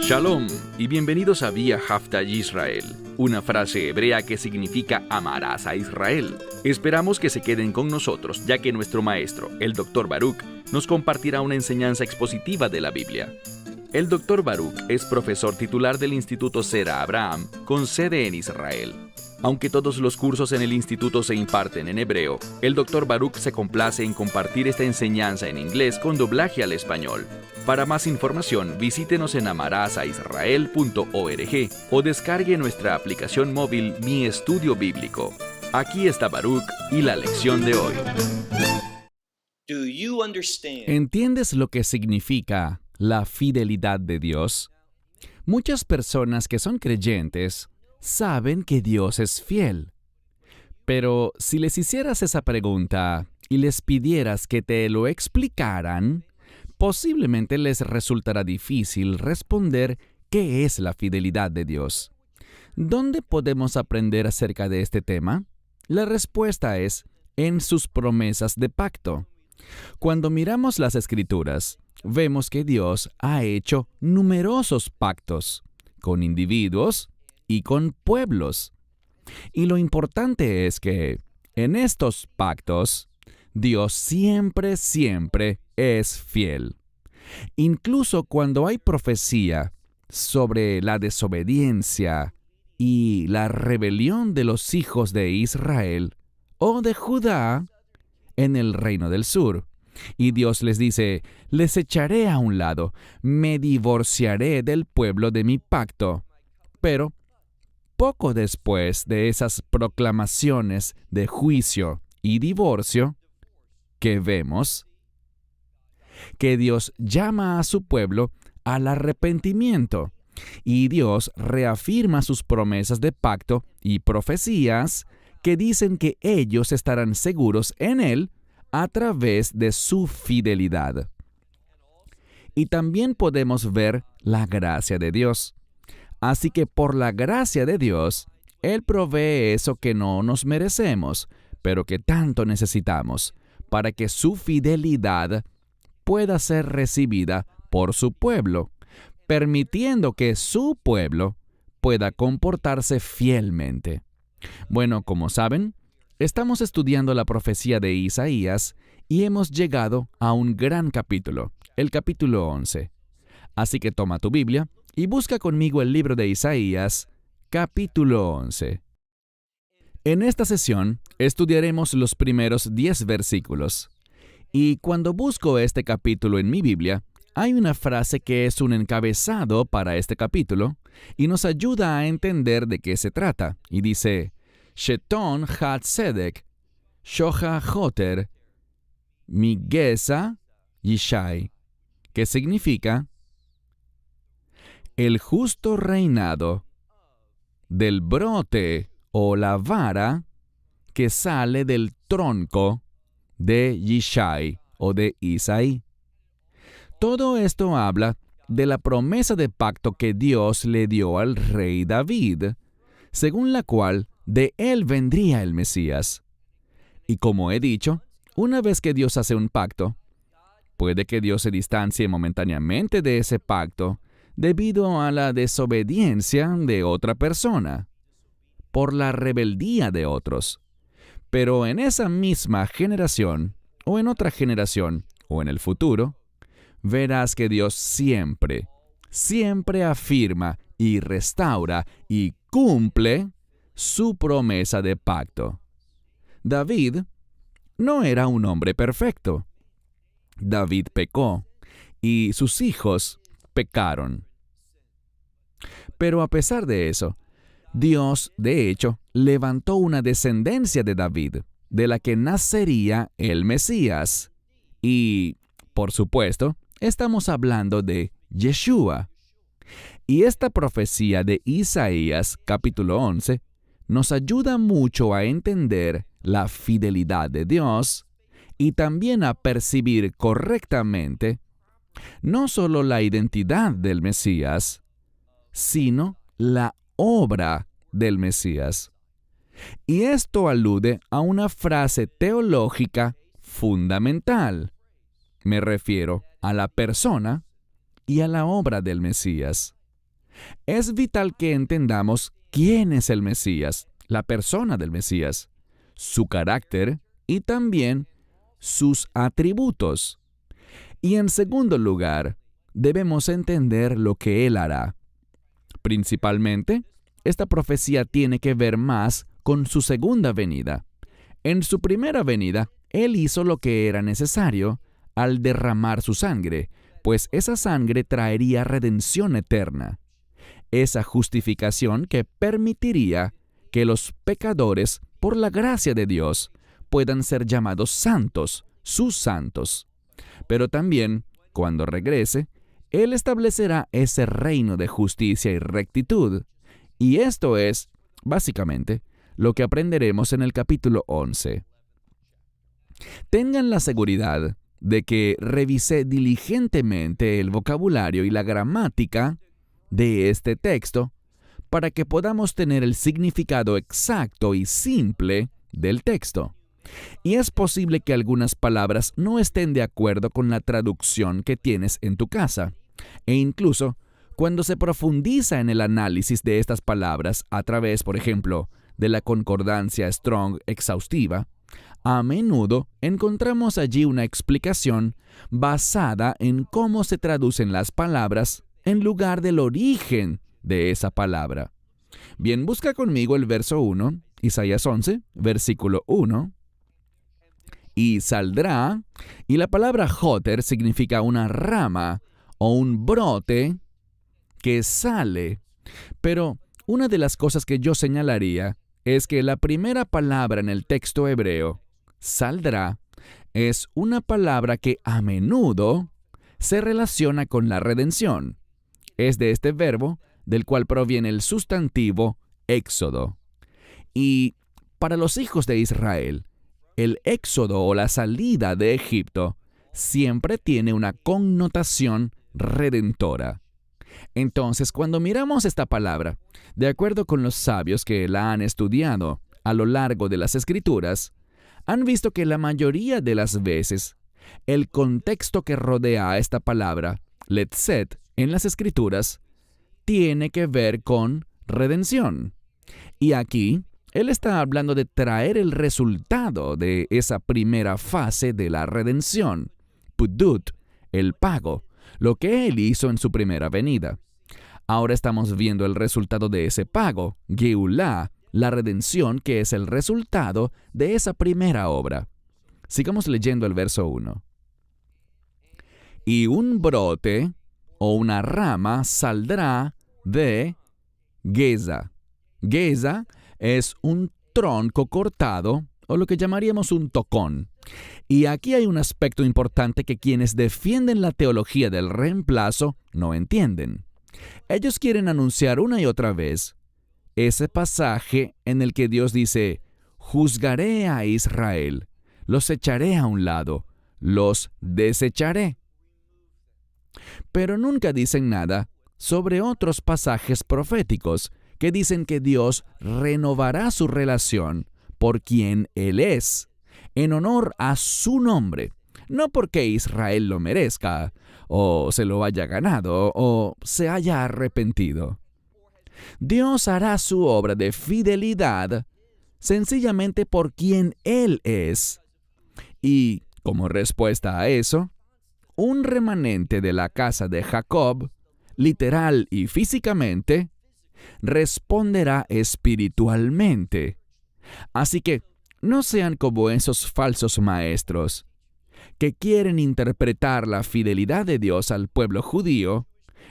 Shalom y bienvenidos a Vía Hafta Yisrael, una frase hebrea que significa amarás a Israel. Esperamos que se queden con nosotros, ya que nuestro maestro, el Dr. Baruch, nos compartirá una enseñanza expositiva de la Biblia. El Dr. Baruch es profesor titular del Instituto Sera Abraham, con sede en Israel. Aunque todos los cursos en el instituto se imparten en hebreo, el Dr. Baruch se complace en compartir esta enseñanza en inglés con doblaje al español. Para más información, visítenos en amarasaisrael.org o descargue nuestra aplicación móvil Mi Estudio Bíblico. Aquí está Baruch y la lección de hoy. ¿Entiendes lo que significa la fidelidad de Dios? Muchas personas que son creyentes saben que Dios es fiel. Pero si les hicieras esa pregunta y les pidieras que te lo explicaran, posiblemente les resultará difícil responder qué es la fidelidad de Dios. ¿Dónde podemos aprender acerca de este tema? La respuesta es en sus promesas de pacto. Cuando miramos las Escrituras, vemos que Dios ha hecho numerosos pactos con individuos y con pueblos. Y lo importante es que en estos pactos, Dios siempre es fiel. Incluso cuando hay profecía sobre la desobediencia y la rebelión de los hijos de Israel o de Judá en el reino del sur, y Dios les dice, les echaré a un lado, me divorciaré del pueblo de mi pacto. Pero poco después de esas proclamaciones de juicio y divorcio, ¿qué vemos? Que Dios llama a su pueblo al arrepentimiento, y Dios reafirma sus promesas de pacto y profecías que dicen que ellos estarán seguros en Él a través de su fidelidad. Y también podemos ver la gracia de Dios. Así que por la gracia de Dios, Él provee eso que no nos merecemos, pero que tanto necesitamos, para que su fidelidad pueda ser recibida por su pueblo, permitiendo que su pueblo pueda comportarse fielmente. Bueno, como saben, estamos estudiando la profecía de Isaías y hemos llegado a un gran capítulo, el capítulo 11. Así que toma tu Biblia y busca conmigo el libro de Isaías, capítulo 11. En esta sesión estudiaremos los primeros 10 versículos. Y cuando busco este capítulo en mi Biblia, hay una frase que es un encabezado para este capítulo y nos ayuda a entender de qué se trata. Y dice, Sheton Hatzedek, Shoha Joter, Migesa Yishai, que significa el justo reinado del brote o la vara que sale del tronco de Yishai o de Isaí. Todo esto habla de la promesa de pacto que Dios le dio al rey David, según la cual de él vendría el Mesías. Y como he dicho, una vez que Dios hace un pacto, puede que Dios se distancie momentáneamente de ese pacto debido a la desobediencia de otra persona, por la rebeldía de otros. Pero en esa misma generación, o en otra generación, o en el futuro, verás que Dios siempre afirma y restaura y cumple su promesa de pacto. David no era un hombre perfecto. David pecó y sus hijos pecaron. Pero a pesar de eso, Dios, de hecho, levantó una descendencia de David, de la que nacería el Mesías. Y, por supuesto, estamos hablando de Yeshua. Y esta profecía de Isaías, capítulo 11, nos ayuda mucho a entender la fidelidad de Dios y también a percibir correctamente no solo la identidad del Mesías, sino la obra del Mesías. Y esto alude a una frase teológica fundamental, Me refiero a la persona y a la obra del Mesías. Es vital que entendamos quién es el Mesías, la persona del Mesías, su carácter y también sus atributos. Y en segundo lugar, debemos entender lo que Él hará. Principalmente, esta profecía tiene que ver más con su segunda venida. En su primera venida, Él hizo lo que era necesario al derramar su sangre, pues esa sangre traería redención eterna. Esa justificación que permitiría que los pecadores, por la gracia de Dios, puedan ser llamados santos, sus santos. Pero también, cuando regrese, Él establecerá ese reino de justicia y rectitud. Y esto es, básicamente, lo que aprenderemos en el capítulo 11. Tengan la seguridad de que revisé diligentemente el vocabulario y la gramática de este texto para que podamos tener el significado exacto y simple del texto. Y es posible que algunas palabras no estén de acuerdo con la traducción que tienes en tu casa. E incluso, cuando se profundiza en el análisis de estas palabras a través, por ejemplo, de la concordancia Strong exhaustiva, a menudo encontramos allí una explicación basada en cómo se traducen las palabras en lugar del origen de esa palabra. Bien, busca conmigo el verso 1, Isaías 11, versículo 1. Y saldrá, y la palabra joter significa una rama o un brote que sale. Pero una de las cosas que yo señalaría es que la primera palabra en el texto hebreo, saldrá, es una palabra que a menudo se relaciona con la redención. Es de este verbo del cual proviene el sustantivo éxodo. Y para los hijos de Israel, el éxodo o la salida de Egipto siempre tiene una connotación redentora. Entonces, cuando miramos esta palabra, de acuerdo con los sabios que la han estudiado a lo largo de las Escrituras, han visto que la mayoría de las veces, el contexto que rodea a esta palabra, letzet, en las Escrituras, tiene que ver con redención. Y aquí, él está hablando de traer el resultado de esa primera fase de la redención, pudut, el pago, lo que él hizo en su primera venida. Ahora estamos viendo el resultado de ese pago, Geulah, la redención que es el resultado de esa primera obra. Sigamos leyendo el verso 1. Y un brote o una rama saldrá de Geza. Geza es un tronco cortado o lo que llamaríamos un tocón. Y aquí hay un aspecto importante que quienes defienden la teología del reemplazo no entienden. Ellos quieren anunciar una y otra vez ese pasaje en el que Dios dice, juzgaré a Israel, los echaré a un lado, los desecharé. Pero nunca dicen nada sobre otros pasajes proféticos que dicen que Dios renovará su relación por quien Él es, en honor a su nombre, no porque Israel lo merezca, o se lo haya ganado, o se haya arrepentido. Dios hará su obra de fidelidad sencillamente por quien Él es. Y, como respuesta a eso, un remanente de la casa de Jacob, literal y físicamente, responderá espiritualmente. Así que, no sean como esos falsos maestros que quieren interpretar la fidelidad de Dios al pueblo judío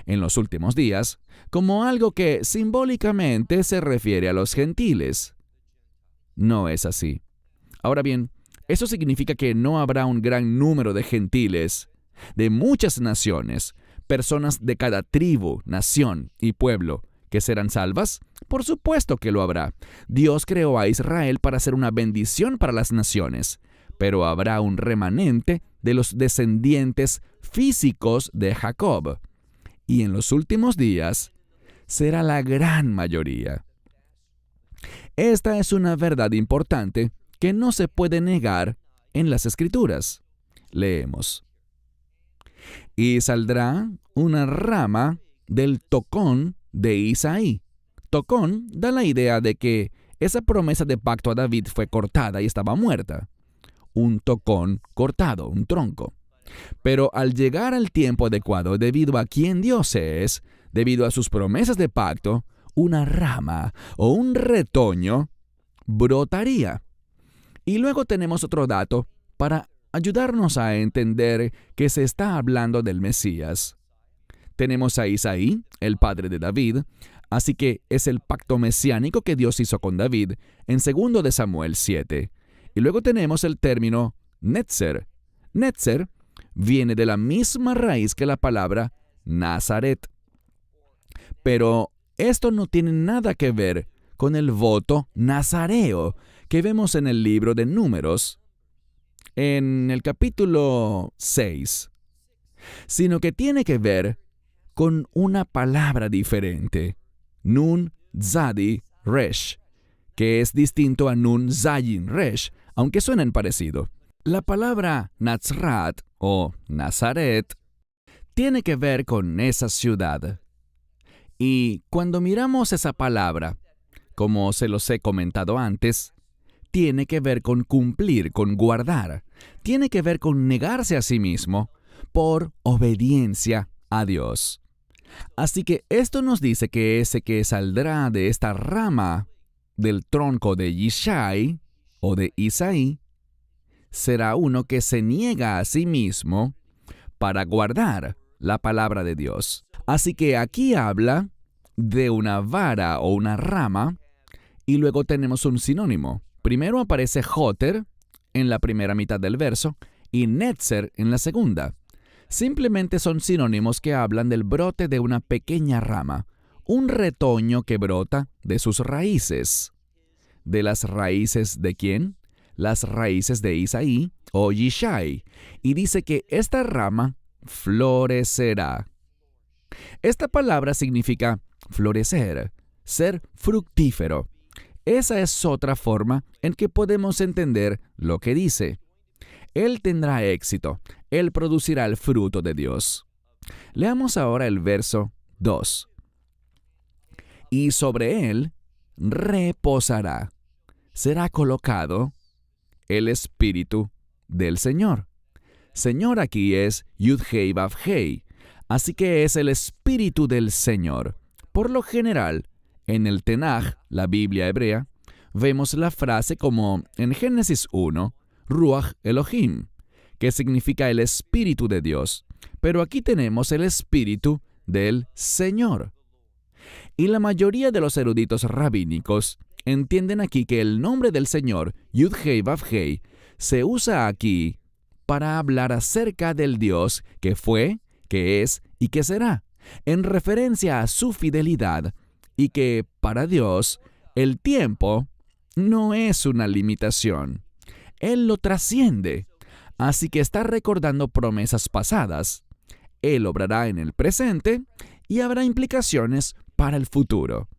en los últimos días como algo que simbólicamente se refiere a los gentiles. No es así. Ahora bien, eso significa que no habrá un gran número de gentiles, de muchas naciones, personas de cada tribu, nación y pueblo, que serán salvas. Por supuesto que lo habrá. Dios creó a Israel para ser una bendición para las naciones, pero habrá un remanente de los descendientes físicos de Jacob. Y en los últimos días será la gran mayoría. Esta es una verdad importante que no se puede negar en las Escrituras. Leemos. Y saldrá una rama del tocón de Isaí. Tocón da la idea de que esa promesa de pacto a David fue cortada y estaba muerta. Un tocón cortado, un tronco. Pero al llegar al tiempo adecuado, debido a quien Dios es, debido a sus promesas de pacto, una rama o un retoño brotaría. Y luego tenemos otro dato para ayudarnos a entender que se está hablando del Mesías. Tenemos a Isaí, el padre de David, así que es el pacto mesiánico que Dios hizo con David en 2 de Samuel 7. Y luego tenemos el término Netzer. Netzer viene de la misma raíz que la palabra Nazaret. Pero esto no tiene nada que ver con el voto nazareo que vemos en el libro de Números, en el capítulo 6, sino que tiene que ver con una palabra diferente, Nun Zadi Resh, que es distinto a Nun Zayin Resh, aunque suenen parecido. La palabra Nazrat o Nazaret tiene que ver con esa ciudad. Y cuando miramos esa palabra, como se los he comentado antes, tiene que ver con cumplir, con guardar. Tiene que ver con negarse a sí mismo por obediencia a Dios. Así que esto nos dice que ese que saldrá de esta rama del tronco de Yishai o de Isaí será uno que se niega a sí mismo para guardar la palabra de Dios. Así que aquí habla de una vara o una rama y luego tenemos un sinónimo. Primero aparece Joter en la primera mitad del verso y Netzer en la segunda. Simplemente son sinónimos que hablan del brote de una pequeña rama, un retoño que brota de sus raíces. ¿De las raíces de quién? Las raíces de Isaí o Yishai. Y dice que esta rama florecerá. Esta palabra significa florecer, ser fructífero. Esa es otra forma en que podemos entender lo que dice. Él tendrá éxito. Él producirá el fruto de Dios. Leamos ahora el verso 2. Y sobre él reposará. Será colocado el Espíritu del Señor. Señor aquí es Yud-Hei Vav-Hei. Así que es el Espíritu del Señor. Por lo general, en el Tenaj, la Biblia hebrea, vemos la frase como en Génesis 1, Ruach Elohim, que significa el Espíritu de Dios. Pero aquí tenemos el Espíritu del Señor. Y la mayoría de los eruditos rabínicos entienden aquí que el nombre del Señor, Yud-Hei Vav-Hei, se usa aquí para hablar acerca del Dios que fue, que es y que será, en referencia a su fidelidad, y que para Dios el tiempo no es una limitación. Él lo trasciende, así que está recordando promesas pasadas. Él obrará en el presente y habrá implicaciones para el futuro.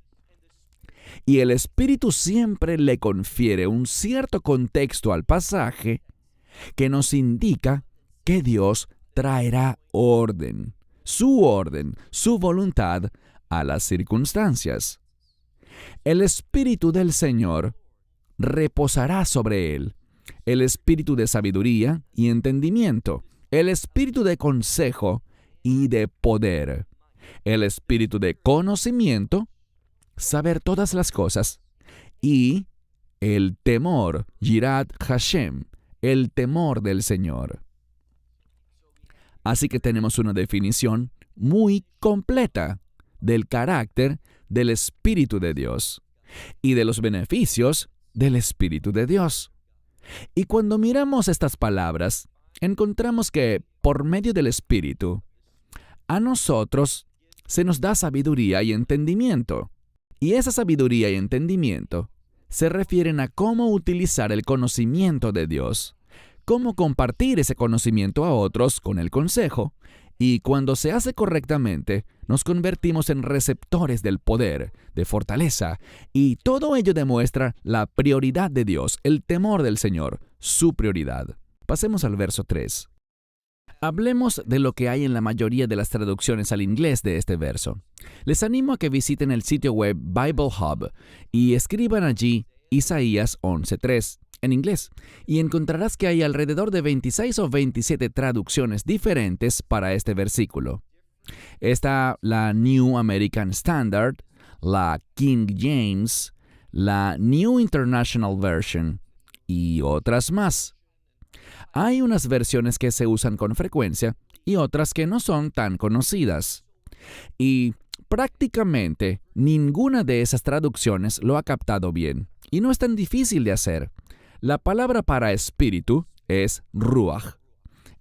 Y el Espíritu siempre le confiere un cierto contexto al pasaje que nos indica que Dios traerá orden, su voluntad a las circunstancias. El Espíritu del Señor reposará sobre él, el espíritu de sabiduría y entendimiento, el espíritu de consejo y de poder, el espíritu de conocimiento, saber todas las cosas, y el temor, Yirat Hashem, el temor del Señor. Así que tenemos una definición muy completa del carácter del Espíritu de Dios y de los beneficios del Espíritu de Dios. Y cuando miramos estas palabras, encontramos que por medio del Espíritu, a nosotros se nos da sabiduría y entendimiento. Y esa sabiduría y entendimiento se refieren a cómo utilizar el conocimiento de Dios, cómo compartir ese conocimiento a otros con el consejo, y cuando se hace correctamente, nos convertimos en receptores del poder, de fortaleza, y todo ello demuestra la prioridad de Dios, el temor del Señor, su prioridad. Pasemos al verso 3. Hablemos de lo que hay en la mayoría de las traducciones al inglés de este verso. Les animo a que visiten el sitio web Bible Hub y escriban allí Isaías 11:3 en inglés, y encontrarás que hay alrededor de 26 o 27 traducciones diferentes para este versículo. Está la New American Standard, la King James, la New International Version y otras más. Hay unas versiones que se usan con frecuencia y otras que no son tan conocidas. Y prácticamente ninguna de esas traducciones lo ha captado bien, y no es tan difícil de hacer. La palabra para espíritu es ruach.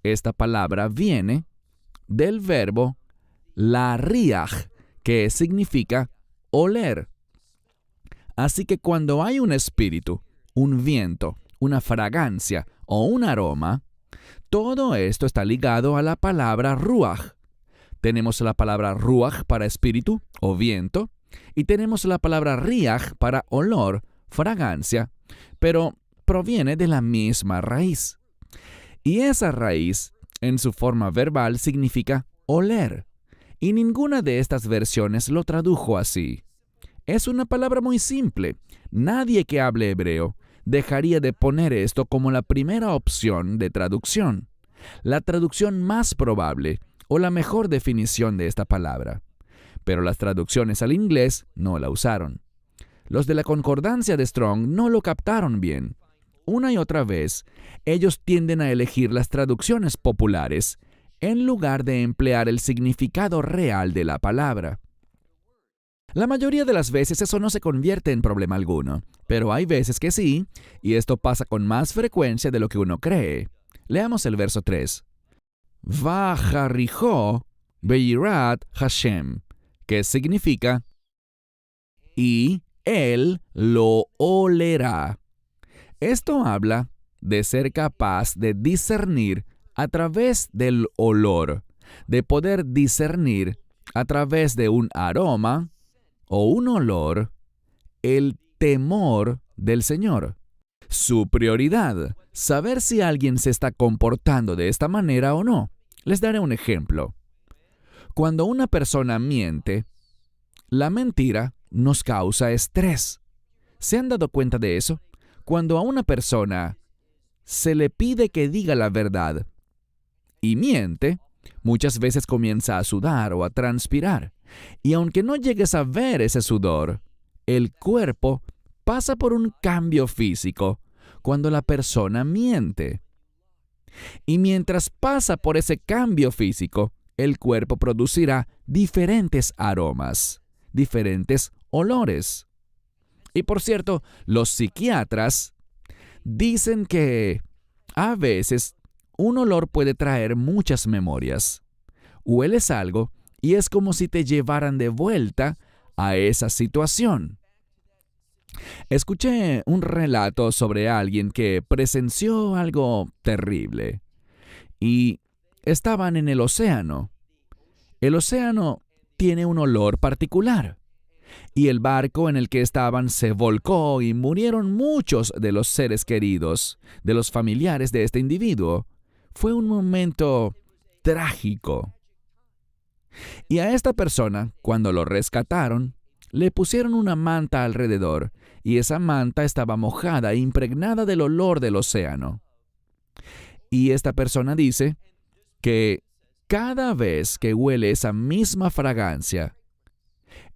Esta palabra viene del verbo lariach, que significa oler. Así que cuando hay un espíritu, un viento, una fragancia o un aroma, todo esto está ligado a la palabra ruach. Tenemos la palabra ruach para espíritu o viento, y tenemos la palabra riach para olor, fragancia, pero proviene de la misma raíz. Y esa raíz, en su forma verbal, significa oler, y ninguna de estas versiones lo tradujo así. Es una palabra muy simple. Nadie que hable hebreo dejaría de poner esto como la primera opción de traducción, la traducción más probable o la mejor definición de esta palabra. Pero las traducciones al inglés no la usaron. Los de la concordancia de Strong no lo captaron bien. Una y otra vez, ellos tienden a elegir las traducciones populares en lugar de emplear el significado real de la palabra. La mayoría de las veces eso no se convierte en problema alguno, pero hay veces que sí, y esto pasa con más frecuencia de lo que uno cree. Leamos el verso 3. Va'charijo beyirat Hashem, que significa y él lo olerá. Esto habla de ser capaz de discernir a través del olor, de poder discernir a través de un aroma o un olor el temor del Señor. Su prioridad, saber si alguien se está comportando de esta manera o no. Les daré un ejemplo. Cuando una persona miente, la mentira nos causa estrés. ¿Se han dado cuenta de eso? Cuando a una persona se le pide que diga la verdad y miente, muchas veces comienza a sudar o a transpirar. Y aunque no llegues a ver ese sudor, el cuerpo pasa por un cambio físico cuando la persona miente. Y mientras pasa por ese cambio físico, el cuerpo producirá diferentes aromas, diferentes olores. Y por cierto, los psiquiatras dicen que a veces un olor puede traer muchas memorias. Hueles algo y es como si te llevaran de vuelta a esa situación. Escuché un relato sobre alguien que presenció algo terrible y estaban en el océano. El océano tiene un olor particular y el barco en el que estaban se volcó y murieron muchos de los seres queridos, de los familiares de este individuo. Fue un momento trágico. Y a esta persona, cuando lo rescataron, le pusieron una manta alrededor, y esa manta estaba mojada e impregnada del olor del océano. Y esta persona dice que cada vez que huele esa misma fragancia,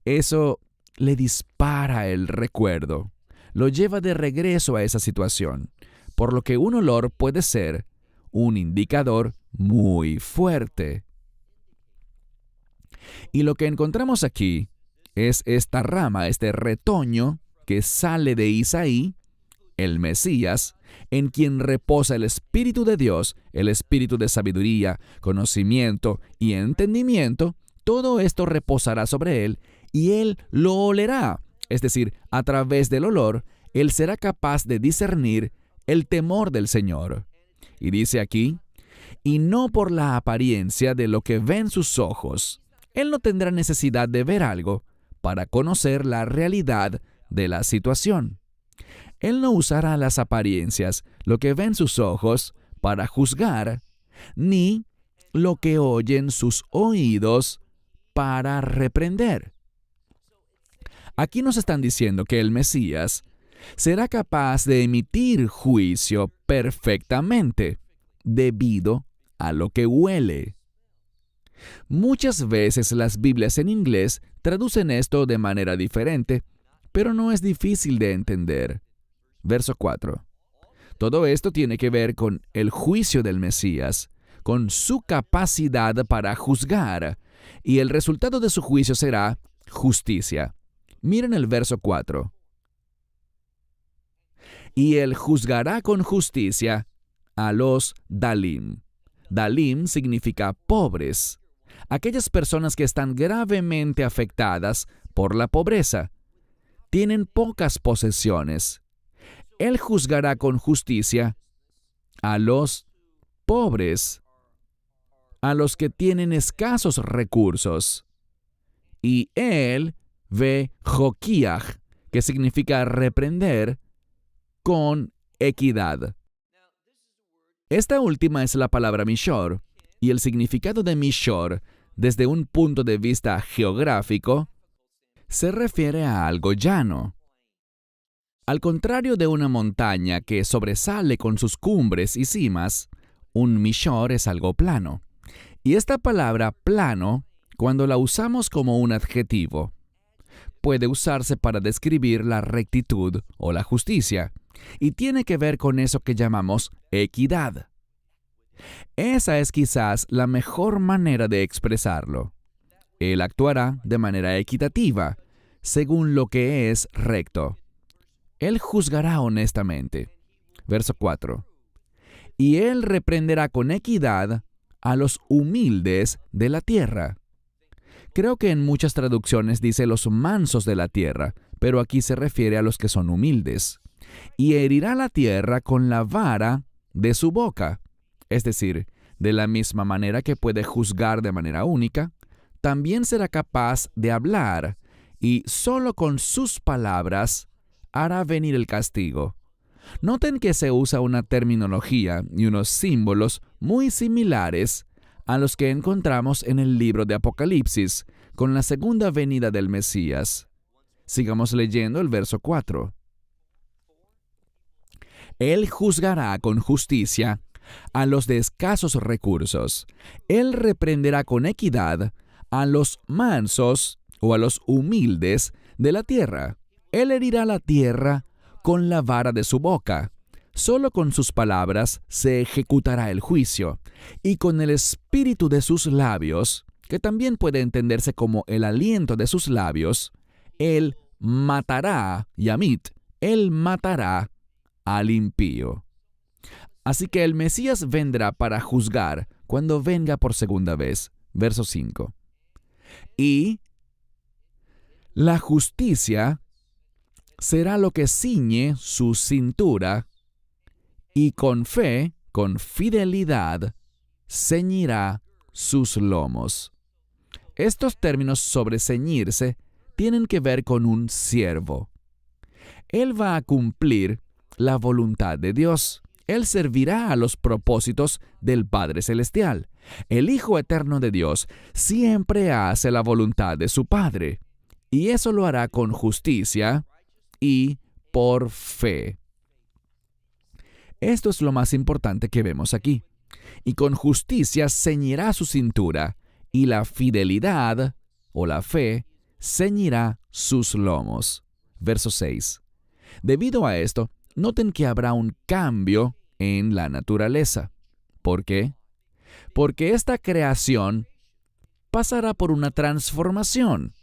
eso le dispara el recuerdo, lo lleva de regreso a esa situación, por lo que un olor puede ser un indicador muy fuerte. Y lo que encontramos aquí es esta rama, este retoño que sale de Isaí, el Mesías, en quien reposa el Espíritu de Dios, el Espíritu de sabiduría, conocimiento y entendimiento. Todo esto reposará sobre él y él lo olerá. Es decir, a través del olor, él será capaz de discernir el temor del Señor. Y dice aquí, y no por la apariencia de lo que ven sus ojos. Él no tendrá necesidad de ver algo para conocer la realidad de la situación. Él no usará las apariencias, lo que ven sus ojos, para juzgar, ni lo que oyen sus oídos para reprender. Aquí nos están diciendo que el Mesías será capaz de emitir juicio perfectamente debido a lo que huele. Muchas veces las Biblias en inglés traducen esto de manera diferente, pero no es difícil de entender. Verso 4. Todo esto tiene que ver con el juicio del Mesías, con su capacidad para juzgar, y el resultado de su juicio será justicia. Miren el verso 4. Y él juzgará con justicia a los Dalim. Dalim significa pobres, aquellas personas que están gravemente afectadas por la pobreza. Tienen pocas posesiones. Él juzgará con justicia a los pobres, a los que tienen escasos recursos. Y él ve jokiach, que significa reprender, con equidad. Esta última es la palabra mishor, y el significado de mishor, desde un punto de vista geográfico, se refiere a algo llano. Al contrario de una montaña que sobresale con sus cumbres y cimas, un mishor es algo plano. Y esta palabra plano, cuando la usamos como un adjetivo, puede usarse para describir la rectitud o la justicia, y tiene que ver con eso que llamamos equidad. Esa es quizás la mejor manera de expresarlo. Él actuará de manera equitativa, según lo que es recto. Él juzgará honestamente. Verso 4. Y él reprenderá con equidad a los humildes de la tierra. Creo que en muchas traducciones dice los mansos de la tierra, pero aquí se refiere a los que son humildes. Y herirá la tierra con la vara de su boca. Es decir, de la misma manera que puede juzgar de manera única, también será capaz de hablar, y solo con sus palabras hará venir el castigo. Noten que se usa una terminología y unos símbolos muy similares a los que encontramos en el libro de Apocalipsis con la segunda venida del Mesías. Sigamos leyendo el verso 4. Él juzgará con justicia a los de escasos recursos. Él reprenderá con equidad a los mansos o a los humildes de la tierra. Él herirá la tierra con la vara de su boca. Solo con sus palabras se ejecutará el juicio, y con el espíritu de sus labios, que también puede entenderse como el aliento de sus labios, él matará, Yamit, él matará al impío. Así que el Mesías vendrá para juzgar cuando venga por segunda vez. Verso 5. Y la justicia será lo que ciñe su cintura, y con fe, con fidelidad, ceñirá sus lomos. Estos términos sobre ceñirse tienen que ver con un siervo. Él va a cumplir la voluntad de Dios. Él servirá a los propósitos del Padre Celestial. El Hijo Eterno de Dios siempre hace la voluntad de su Padre, y eso lo hará con justicia y por fe. Esto es lo más importante que vemos aquí. Y con justicia ceñirá su cintura, y la fidelidad, o la fe, ceñirá sus lomos. Verso 6. Debido a esto, noten que habrá un cambio en la naturaleza. ¿Por qué? Porque esta creación pasará por una transformación.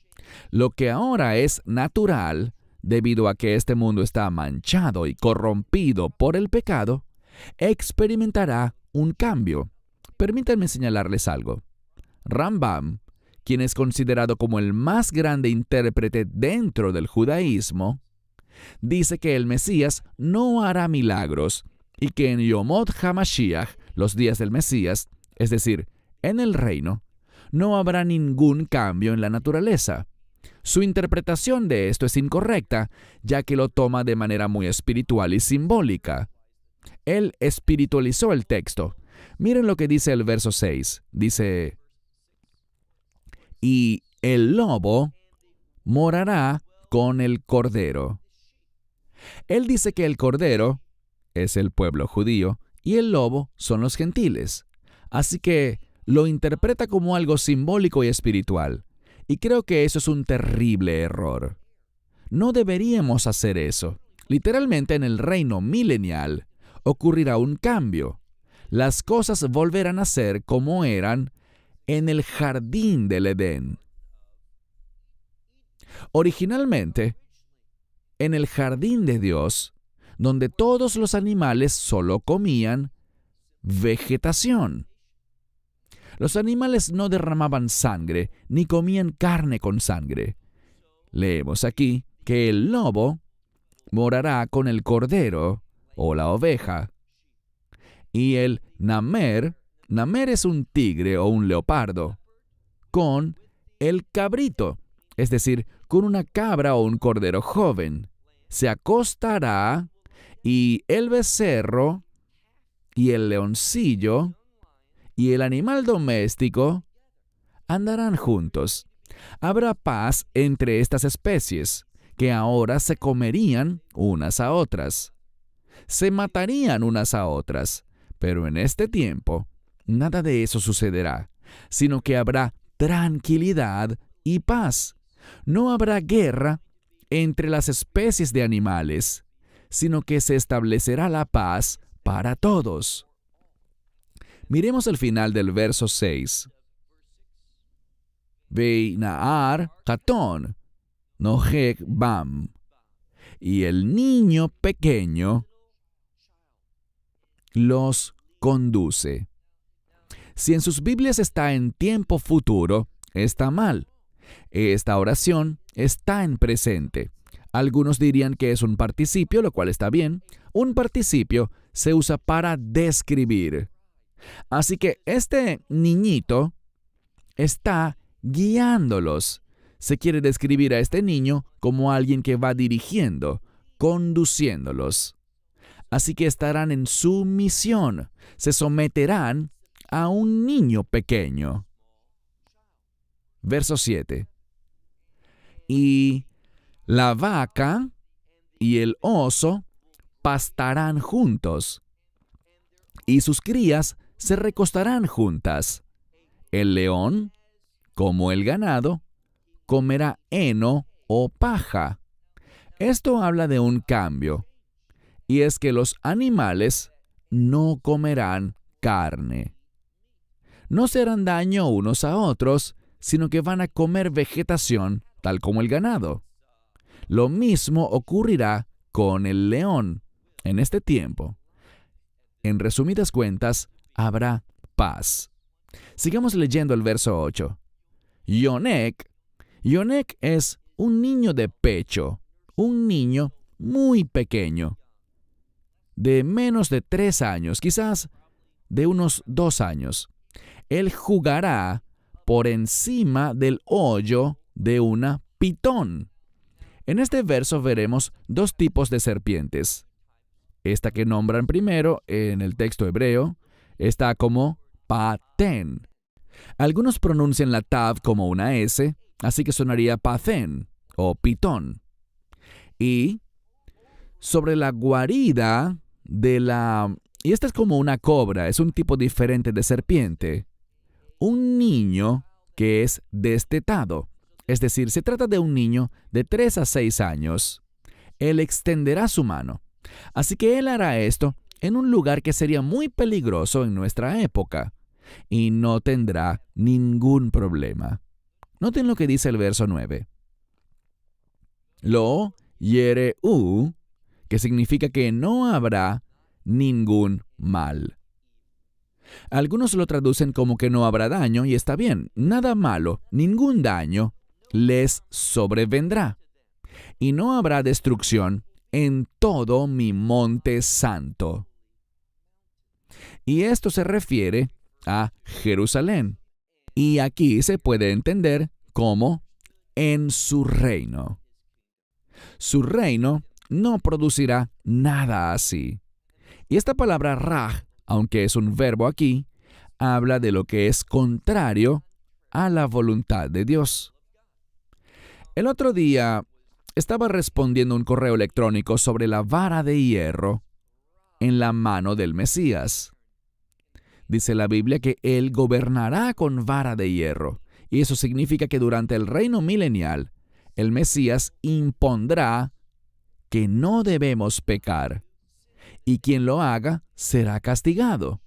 Lo que ahora es natural, debido a que este mundo está manchado y corrompido por el pecado, experimentará un cambio. Permítanme señalarles algo. Rambam, quien es considerado como el más grande intérprete dentro del judaísmo, dice que el Mesías no hará milagros y que en Yomot HaMashiach, los días del Mesías, es decir, en el reino, no habrá ningún cambio en la naturaleza. Su interpretación de esto es incorrecta, ya que lo toma de manera muy espiritual y simbólica. Él espiritualizó el texto, Miren lo que dice el verso 6. Dice, y el lobo morará con el cordero. Él dice que el cordero es el pueblo judío y el lobo son los gentiles. Así que lo interpreta como algo simbólico y espiritual. Y creo que eso es un terrible error. No deberíamos hacer eso. Literalmente en el reino milenial ocurrirá un cambio. Las cosas volverán a ser como eran en el jardín del Edén. Originalmente, en el jardín de Dios, donde todos los animales solo comían vegetación. Los animales no derramaban sangre ni comían carne con sangre. Leemos aquí que el lobo morará con el cordero o la oveja. Y el namer es un tigre o un leopardo, con el cabrito, es decir, con una cabra o un cordero joven. Se acostará y el becerro y el leoncillo y el animal doméstico andarán juntos. Habrá paz entre estas especies, que ahora se comerían unas a otras. Se matarían unas a otras, pero en este tiempo nada de eso sucederá, sino que habrá tranquilidad y paz. No habrá guerra entre las especies de animales, sino que se establecerá la paz para todos. Miremos el final del verso 6. Veinaar Catón, Nojek Bam. Y el niño pequeño los conduce. Si en sus Biblias está en tiempo futuro, está mal. Esta oración está en presente. Algunos dirían que es un participio, lo cual está bien. Un participio se usa para describir. Así que este niñito está guiándolos. Se quiere describir a este niño como alguien que va dirigiendo, conduciéndolos. Así que estarán en sumisión. Se someterán a un niño pequeño. Verso 7. Y la vaca y el oso pastarán juntos, y sus crías se recostarán juntas. El león, como el ganado, comerá heno o paja. Esto habla de un cambio, y es que los animales no comerán carne. No se harán daño unos a otros, sino que van a comer vegetación, tal como el ganado. Lo mismo ocurrirá con el león en este tiempo. En resumidas cuentas, habrá paz. Sigamos leyendo el verso 8. Yonek es un niño de pecho, un niño muy pequeño, de menos de 3 años, quizás de unos 2 años. Él jugará por encima del hoyo de una pitón. En este verso veremos 2 tipos de serpientes. Esta que nombran primero en el texto hebreo está como patén. Algunos pronuncian la tav como una S, así que sonaría patén o pitón. Y sobre la guarida y esta es como una cobra, es un tipo diferente de serpiente. Un niño que es destetado, es decir, se trata de un niño de 3 a 6 años. Él extenderá su mano. Así que él hará esto en un lugar que sería muy peligroso en nuestra época y no tendrá ningún problema. Noten lo que dice el verso 9. Lo yereu, que significa que no habrá ningún mal. Algunos lo traducen como que no habrá daño y está bien, nada malo, ningún daño les sobrevendrá. Y no habrá destrucción en todo mi monte santo. Y esto se refiere a Jerusalén. Y aquí se puede entender como en su reino. Su reino no producirá nada así. Y esta palabra raj aunque es un verbo aquí, habla de lo que es contrario a la voluntad de Dios. El otro día estaba respondiendo un correo electrónico sobre la vara de hierro en la mano del Mesías. Dice la Biblia que Él gobernará con vara de hierro, y eso significa que durante el reino milenial, el Mesías impondrá que no debemos pecar, y quien lo haga será castigado.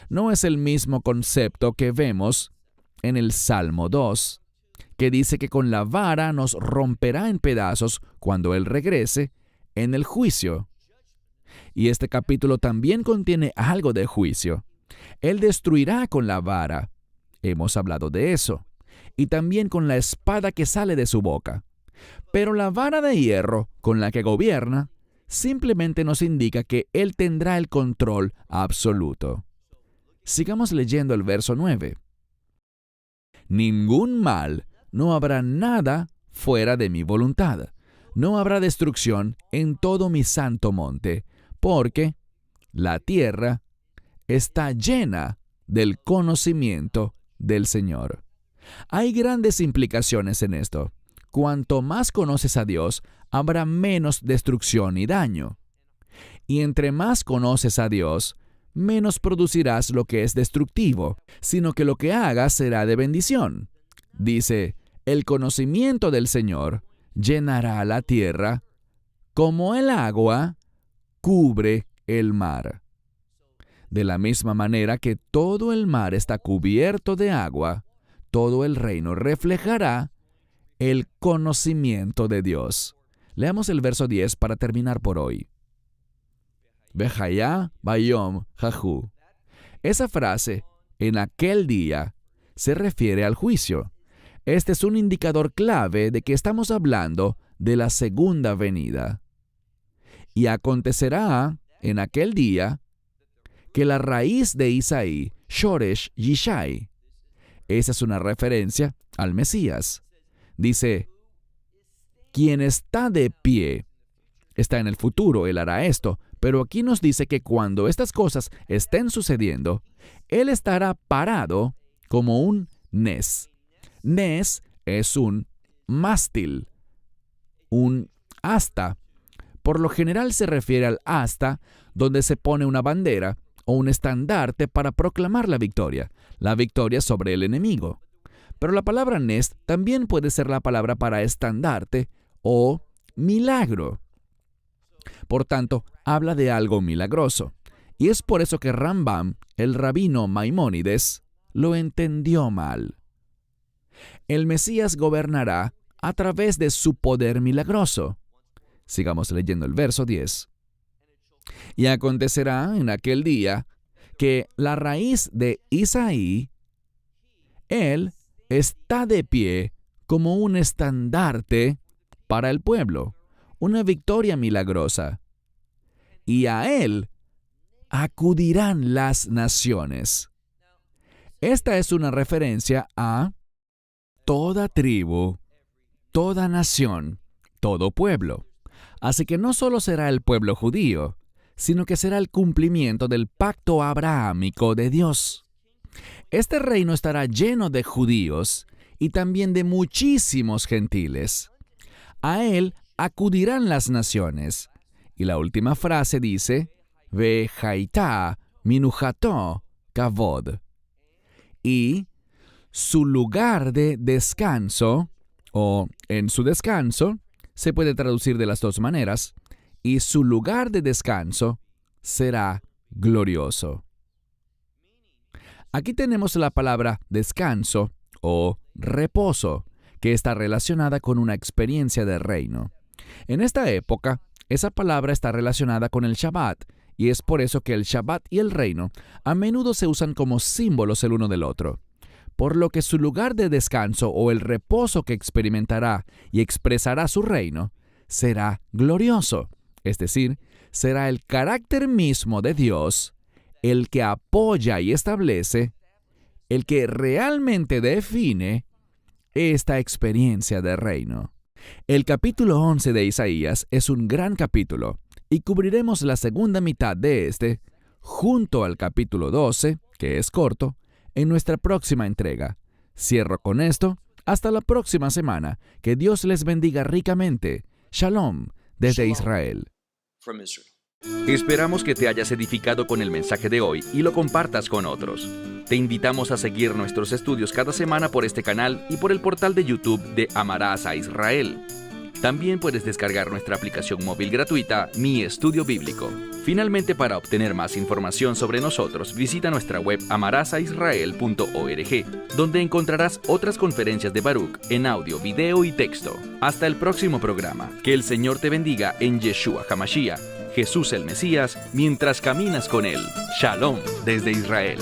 No es el mismo concepto que vemos en el Salmo 2, que dice que con la vara nos romperá en pedazos cuando Él regrese en el juicio. Y este capítulo también contiene algo de juicio. Él destruirá con la vara. Hemos hablado de eso. Y también con la espada que sale de su boca. Pero la vara de hierro con la que gobierna simplemente nos indica que Él tendrá el control absoluto. Sigamos leyendo el verso 9. Ningún mal, no habrá nada fuera de mi voluntad. No habrá destrucción en todo mi santo monte, porque la tierra está llena del conocimiento del Señor. Hay grandes implicaciones en esto. Cuanto más conoces a Dios, habrá menos destrucción y daño. Y entre más conoces a Dios, menos producirás lo que es destructivo, sino que lo que hagas será de bendición. Dice, el conocimiento del Señor llenará la tierra como el agua cubre el mar. De la misma manera que todo el mar está cubierto de agua, todo el reino reflejará el conocimiento de Dios. Leamos el verso 10 para terminar por hoy. Vejaya bayom jahu. Esa frase, en aquel día, se refiere al juicio. Este es un indicador clave de que estamos hablando de la segunda venida. Y acontecerá en aquel día que la raíz de Isaí, Shoresh Yishai, esa es una referencia al Mesías. Dice, quien está de pie, está en el futuro, Él hará esto, pero aquí nos dice que cuando estas cosas estén sucediendo, Él estará parado como un nes. Nes es un mástil, un asta. Por lo general se refiere al asta donde se pone una bandera o un estandarte para proclamar la victoria sobre el enemigo. Pero la palabra nes también puede ser la palabra para estandarte o milagro. Por tanto, habla de algo milagroso. Y es por eso que Rambam, el rabino Maimónides, lo entendió mal. El Mesías gobernará a través de su poder milagroso. Sigamos leyendo el verso 10. Y acontecerá en aquel día que la raíz de Isaí, él está de pie como un estandarte para el pueblo, una victoria milagrosa. Y a él acudirán las naciones. Esta es una referencia a toda tribu, toda nación, todo pueblo. Así que no solo será el pueblo judío, sino que será el cumplimiento del pacto abrahámico de Dios. Este reino estará lleno de judíos y también de muchísimos gentiles. A él acudirán las naciones. Y la última frase dice, Vejaitá minujato kavod. Y su lugar de descanso, o en su descanso, se puede traducir de las dos maneras, y su lugar de descanso será glorioso. Aquí tenemos la palabra descanso o reposo, que está relacionada con una experiencia del reino. En esta época, esa palabra está relacionada con el Shabbat, y es por eso que el Shabbat y el reino a menudo se usan como símbolos el uno del otro. Por lo que su lugar de descanso o el reposo que experimentará y expresará su reino será glorioso. Es decir, será el carácter mismo de Dios, el que apoya y establece, el que realmente define esta experiencia de reino. El capítulo 11 de Isaías es un gran capítulo y cubriremos la segunda mitad de este junto al capítulo 12, que es corto, en nuestra próxima entrega. Cierro con esto. Hasta la próxima semana. Que Dios les bendiga ricamente. Shalom desde Israel. Esperamos que te hayas edificado con el mensaje de hoy y lo compartas con otros. Te invitamos a seguir nuestros estudios cada semana por este canal y por el portal de YouTube de Amarás a Israel. También puedes descargar nuestra aplicación móvil gratuita, Mi Estudio Bíblico. Finalmente, para obtener más información sobre nosotros, visita nuestra web amarasaisrael.org, donde encontrarás otras conferencias de Baruch en audio, video y texto. Hasta el próximo programa. Que el Señor te bendiga en Yeshua HaMashiach, Jesús el Mesías, mientras caminas con Él. Shalom desde Israel.